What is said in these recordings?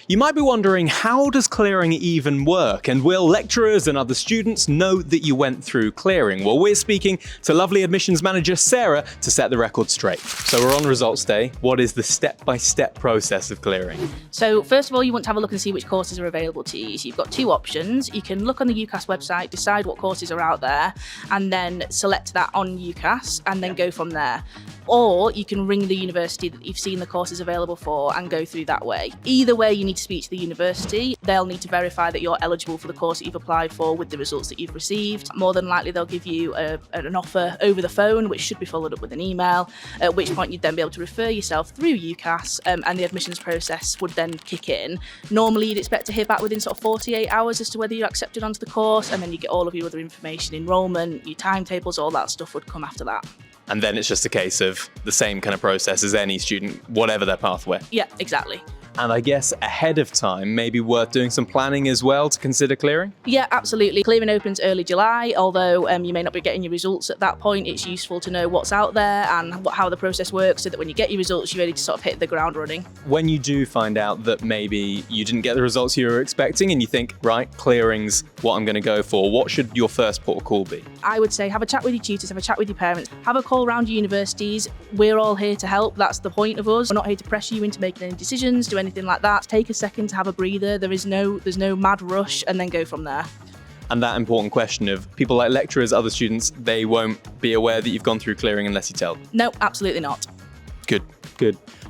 You might be wondering, how does clearing even work? And will lecturers and other students know that you went through clearing? Well, we're speaking to lovely admissions manager Sara to set the record straight. So we're on results day. What is the step-by-step process of clearing? So first of all, you want to have a look and see which courses are available to you. So you've got two options. You can look on the UCAS website, decide what courses are out there, and then select that on UCAS and then go from there. Or you can ring the university that you've seen the courses available for and go through that way. Either way, you need to speak to the university. They'll need to verify that you're eligible for the course that you've applied for with the results that you've received. More than likely, they'll give you an offer over the phone, which should be followed up with an email, at which point you'd then be able to refer yourself through UCAS and the admissions process would then kick in. Normally, you'd expect to hear back within sort of 48 hours as to whether you're accepted onto the course, and then you get all of your other information, enrolment, your timetables, all that stuff would come after that. And then it's just a case of the same kind of process as any student, whatever their pathway. Yeah, exactly. And I guess ahead of time, maybe worth doing some planning as well to consider clearing? Yeah, absolutely. Clearing opens early July, although you may not be getting your results at that point. It's useful to know what's out there and how the process works so that when you get your results, you're ready to sort of hit the ground running. When you do find out that maybe you didn't get the results you were expecting and you think, right, clearing's what I'm going to go for, what should your first port of call be? I would say have a chat with your tutors, have a chat with your parents, have a call around your universities. We're all here to help. That's the point of us. We're not here to pressure you into making any decisions, do anything like that. Take a second to have a breather. There's no mad rush, and then go from there. And that important question of people like lecturers, other students, they won't be aware that you've gone through clearing unless you tell them. No, absolutely not. Good.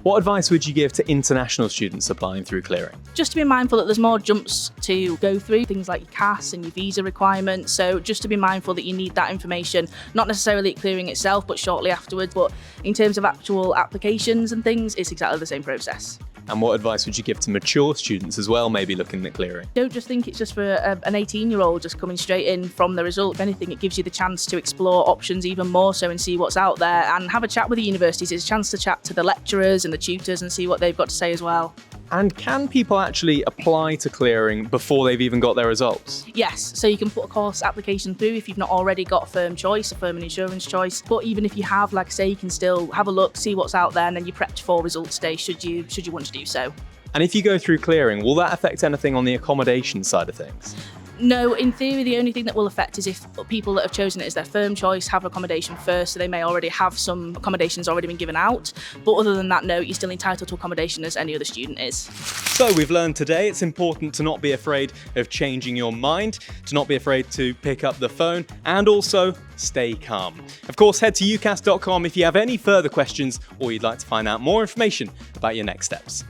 What advice would you give to international students applying through clearing? Just to be mindful that there's more jumps to go through, things like your CAS and your visa requirements. So just to be mindful that you need that information, not necessarily at clearing itself, but shortly afterwards. But in terms of actual applications and things, it's exactly the same process. And what advice would you give to mature students as well, maybe looking at clearing? Don't just think it's just for an 18-year-old just coming straight in from the result. If anything, it gives you the chance to explore options even more so and see what's out there and have a chat with the universities. It's a chance to chat to the lecturers and the tutors and see what they've got to say as well. And can people actually apply to clearing before they've even got their results? Yes, so you can put a course application through if you've not already got a firm choice, a firm and insurance choice. But even if you have, like I say, you can still have a look, see what's out there, and then you're prepped for results day should you want to do so. And if you go through clearing, will that affect anything on the accommodation side of things? No, in theory, the only thing that will affect is if people that have chosen it as their firm choice have accommodation first, so they may already have some accommodations already been given out. But other than that, no, you're still entitled to accommodation as any other student is. So we've learned today it's important to not be afraid of changing your mind, to not be afraid to pick up the phone, and also stay calm. Of course, head to ucas.com if you have any further questions or you'd like to find out more information about your next steps.